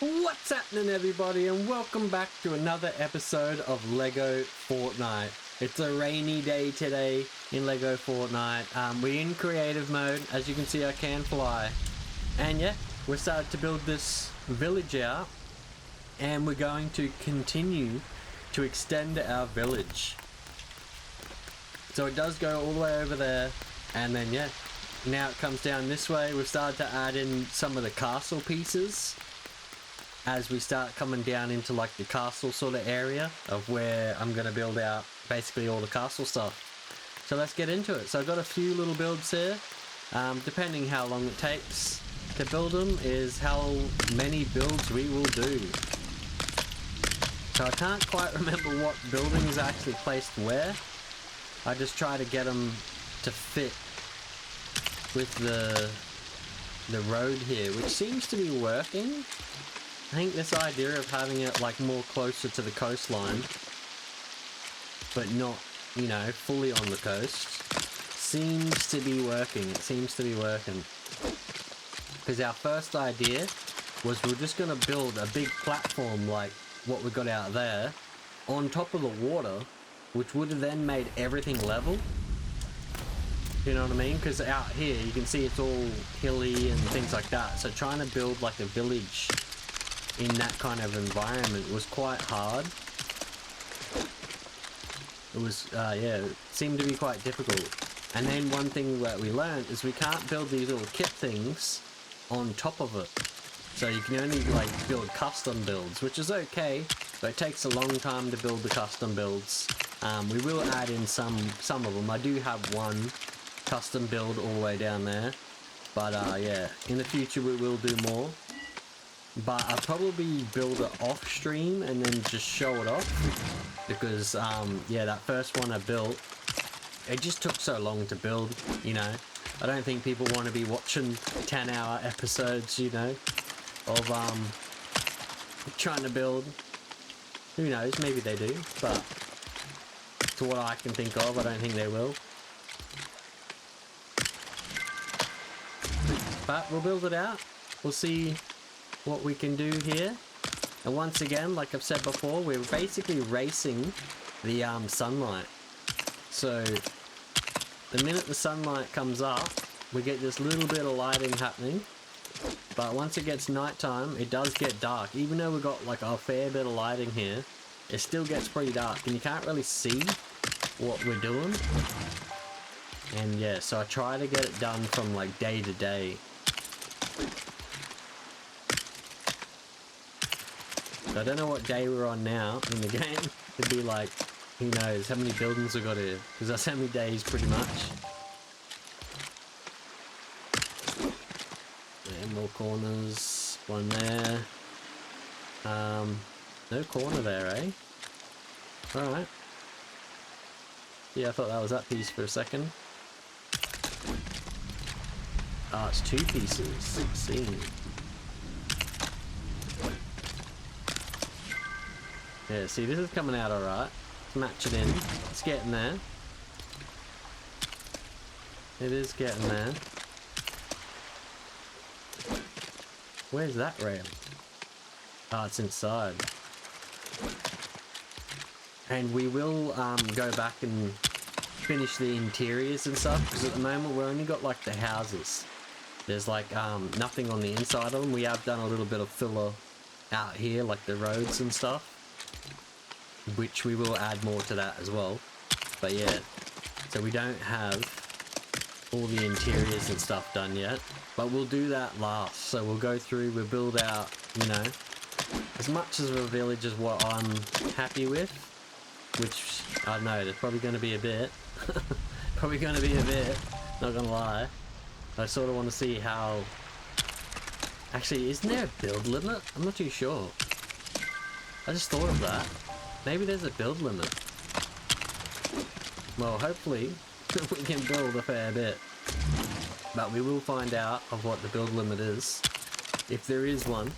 What's happening, everybody, and welcome back to another episode of Lego Fortnite. It's a rainy day today in Lego Fortnite. We're in creative mode. As you can see, I can fly. And yeah, we're starting to build this village out, and we're going to continue to extend our village. So it does go all the way over there, and then yeah, now it comes down this way. We've started to add in some of the castle pieces as we start coming down into like the castle sort of area of where I'm going to build out basically all the castle stuff. So let's get into it. So I've got a few little builds here. Depending how long it takes to build them is how many builds we will do. So I can't quite remember what building is actually placed where. I just try to get them to fit with the road here, which seems to be working. I think this idea of having it like more closer to the coastline, but not, you know, fully on the coast, seems to be working. It seems to be working. Because our first idea was we're just going to build a big platform like what we got out there on top of the water, which would have then made everything level. You know what I mean? Because out here you can see it's all hilly and things like that. So trying to build like a village in that kind of environment was quite hard. It was, yeah, it seemed to be quite difficult. And then one thing that we learned is we can't build these little kit things on top of it. So you can only like build custom builds, which is okay, but it takes a long time to build the custom builds. We will add in some of them. I do have one custom build all the way down there, but yeah, in the future we will do more. But I'll probably build it off stream and then just show it off, because yeah, that first one I built, it just took so long to build, you know. I don't think people want to be watching 10-hour episodes, you know, of trying to build. Who knows, maybe they do, but to what I can think of, I don't think they will. But we'll build it out. We'll see what we can do here. And once again, like I've said before, we're basically racing the sunlight. So the minute the sunlight comes up, we get this little bit of lighting happening, but once it gets nighttime, it does get dark. Even though we've got like a fair bit of lighting here, it still gets pretty dark and you can't really see what we're doing. And yeah, so I try to get it done from like day to day. So I don't know what day we're on now in the game. It'd be like, who knows how many buildings we got here, because that's how many days pretty much. And more corners, one there. No corner there, eh? Alright. Yeah, I thought that was that piece for a second. Ah, it's two pieces. Let's see. Yeah, see, this is coming out alright. Let's match it in. It's getting there. It is getting there. Where's that rail? Oh, it's inside. And we will go back and finish the interiors and stuff, because at the moment we've only got like the houses. There's like nothing on the inside of them. We have done a little bit of filler out here, like the roads and stuff, which we will add more to that as well. But yeah, so we don't have all the interiors and stuff done yet, but we'll do that last. So we'll go through, we'll build out, you know, as much as of a village as what I'm happy with, which I don't know, there's probably going to be a bit. Probably going to be a bit, not gonna lie. I sort of want to see how... Actually, isn't there a build limit? I'm not too sure. I just thought of that. Maybe there's a build limit. Well, hopefully we can build a fair bit. But we will find out of what the build limit is, if there is one.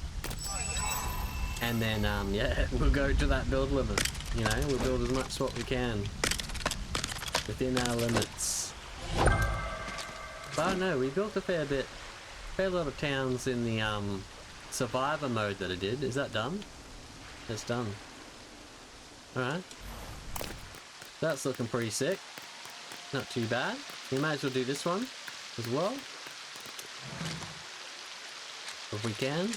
And then, yeah, we'll go to that build limit. You know, we'll build as much as what we can within our limits. But no, we built a fair lot of towns in the survivor mode that I did. Is that done? It's done. Alright. That's looking pretty sick. Not too bad. We might as well do this one as well. If we can.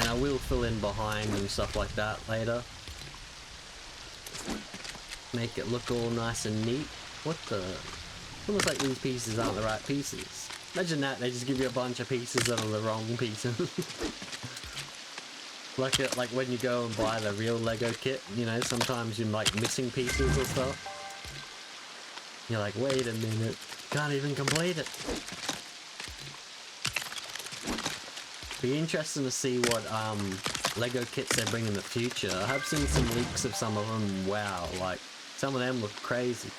And I will fill in behind and stuff like that later. Make it look all nice and neat. What the? Almost like these pieces aren't the right pieces. Imagine that, they just give you a bunch of pieces that are the wrong pieces. like when you go and buy the real Lego kit, you know, sometimes you're like missing pieces or stuff. You're like, wait a minute, can't even complete it. Be interesting to see what Lego kits they bring in the future. I have seen some leaks of some of them. Wow, like some of them look crazy.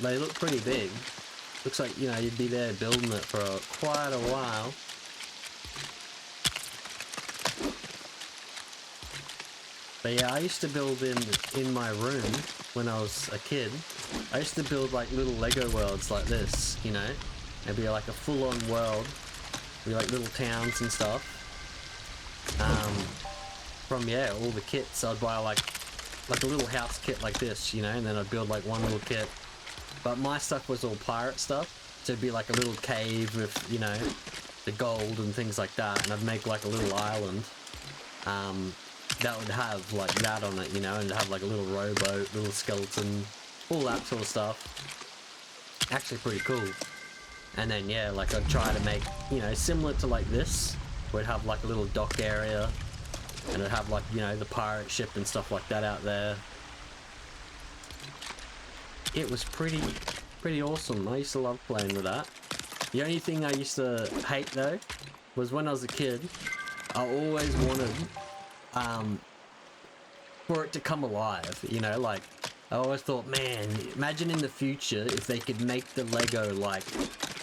They look pretty big. Looks like, you know, you'd be there building it for quite a while. But yeah, I used to build in my room when I was a kid. I used to build like little Lego worlds like this, you know. It'd be like a full-on world. It'd be like little towns and stuff. From, yeah, all the kits, I'd buy like a little house kit like this, you know, and then I'd build like one little kit. But my stuff was all pirate stuff, so it'd be like a little cave with, you know, the gold and things like that, and I'd make like a little island that would have like that on it, you know, and it'd have like a little rowboat, little skeleton, all that sort of stuff. Actually pretty cool. And then yeah, like I'd try to make, you know, similar to like this, where it'd have like a little dock area, and it'd have like, you know, the pirate ship and stuff like that out there. It was pretty awesome. I used to love playing with that. The only thing I used to hate though was when I was a kid, I always wanted for it to come alive, you know, like I always thought, man, imagine in the future if they could make the Lego like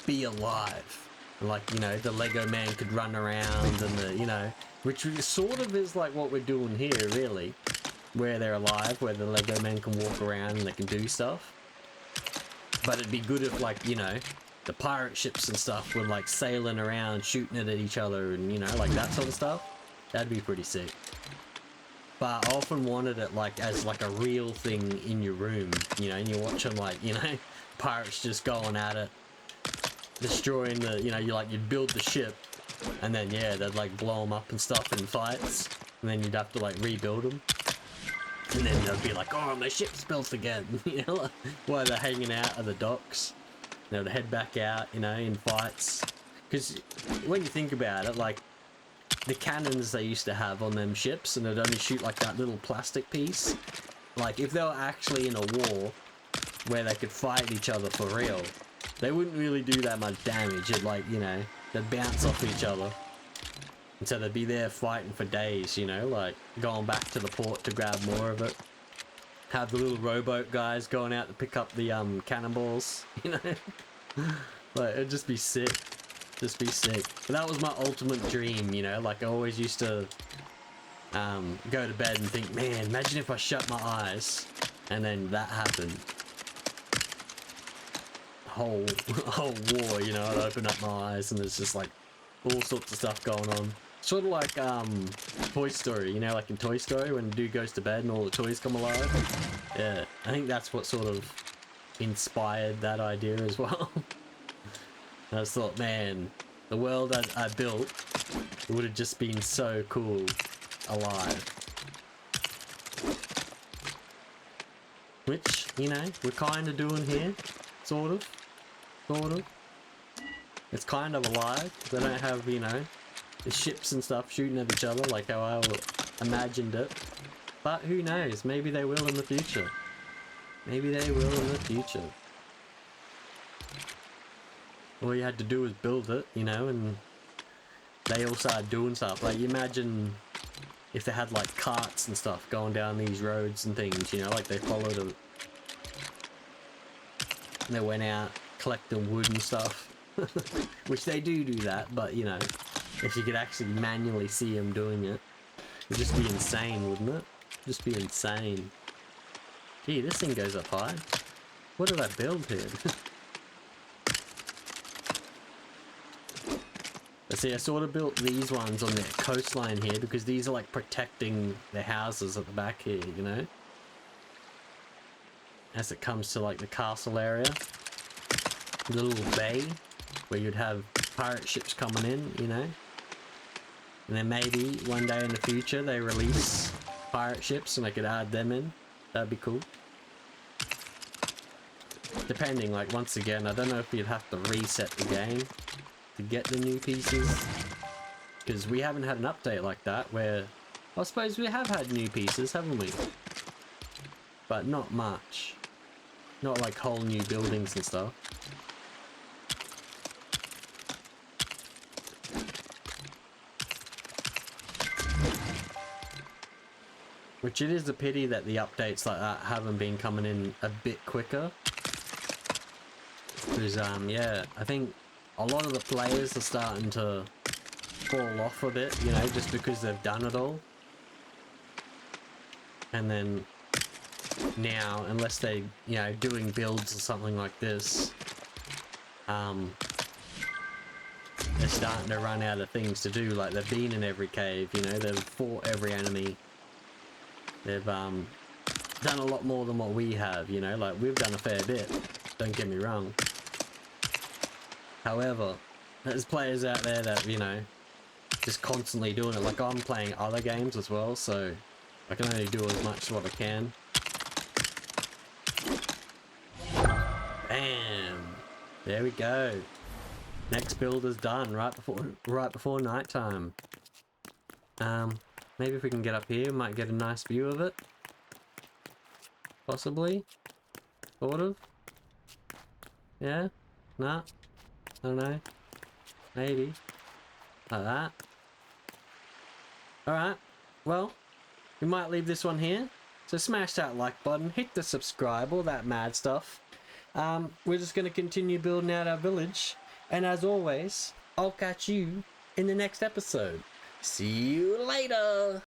be alive, and like, you know, the Lego man could run around and the, you know, which sort of is like what we're doing here really, where they're alive, where the Lego man can walk around and they can do stuff. But it'd be good if, like, you know, the pirate ships and stuff were like sailing around shooting it at each other and, you know, like that sort of stuff. That'd be pretty sick. But I often wanted it like as like a real thing in your room, you know, and you're watching like, you know, pirates just going at it, destroying the, you know, you'd build the ship, and then yeah, they'd like blow them up and stuff in fights, and then you'd have to like rebuild them. And then they'll be like, oh, my ship's built again, you know, like, while they're hanging out at the docks. They'll head back out, you know, in fights. Because when you think about it, like, the cannons they used to have on them ships, and they'd only shoot like that little plastic piece. Like, if they were actually in a war where they could fight each other for real, they wouldn't really do that much damage. It'd like, you know, they'd bounce off each other. And so they'd be there fighting for days, you know, like going back to the port to grab more of it. Have the little rowboat guys going out to pick up the cannonballs, you know. Like, it'd just be sick. Just be sick. But that was my ultimate dream, you know, like I always used to go to bed and think, man, imagine if I shut my eyes and then that happened. Whole war, you know, I'd open up my eyes and there's just like all sorts of stuff going on. Sort of like Toy Story, you know, like in Toy Story when the dude goes to bed and all the toys come alive. Yeah, I think that's what sort of inspired that idea as well. I just thought, man, the world I built would have just been so cool alive. Which, you know, we're kind of doing here. Sort of. It's kind of alive. They don't have, you know, the ships and stuff shooting at each other like how I imagined it. But who knows? Maybe they will in the future. Maybe they will in the future. All you had to do was build it, you know, and they all started doing stuff. Like, you imagine if they had like carts and stuff going down these roads and things, you know, like they followed them. They went out collecting wood and stuff. Which they do that, but you know, if you could actually manually see them doing it, it'd just be insane, wouldn't it? Just be insane. Gee, this thing goes up high. What did I build here? See, I sort of built these ones on the coastline here because these are like protecting the houses at the back here, you know? As it comes to like the castle area. The little bay where you'd have pirate ships coming in, you know? And then maybe one day in the future they release pirate ships and I could add them in. That'd be cool. Depending, like, once again, I don't know if you'd have to reset the game to get the new pieces, because we haven't had an update like that where I suppose we have had new pieces, haven't we? But not much. Not like whole new buildings and stuff. Which it is a pity that the updates like that haven't been coming in a bit quicker. Because yeah, I think a lot of the players are starting to fall off a bit, you know, just because they've done it all. And then now, unless they, you know, doing builds or something like this, they're starting to run out of things to do. Like, they've been in every cave, you know, they've fought every enemy. They've done a lot more than what we have, you know, like we've done a fair bit, don't get me wrong. However, there's players out there that, you know, just constantly doing it. Like, I'm playing other games as well, so I can only do as much as what I can. Bam! There we go. Next build is done right before nighttime. Maybe if we can get up here, we might get a nice view of it. Possibly. Sort of. Yeah? Nah. I don't know. Maybe. Like that. Alright. Well, we might leave this one here. So smash that like button, hit the subscribe, all that mad stuff. We're just going to continue building out our village. And as always, I'll catch you in the next episode. See you later!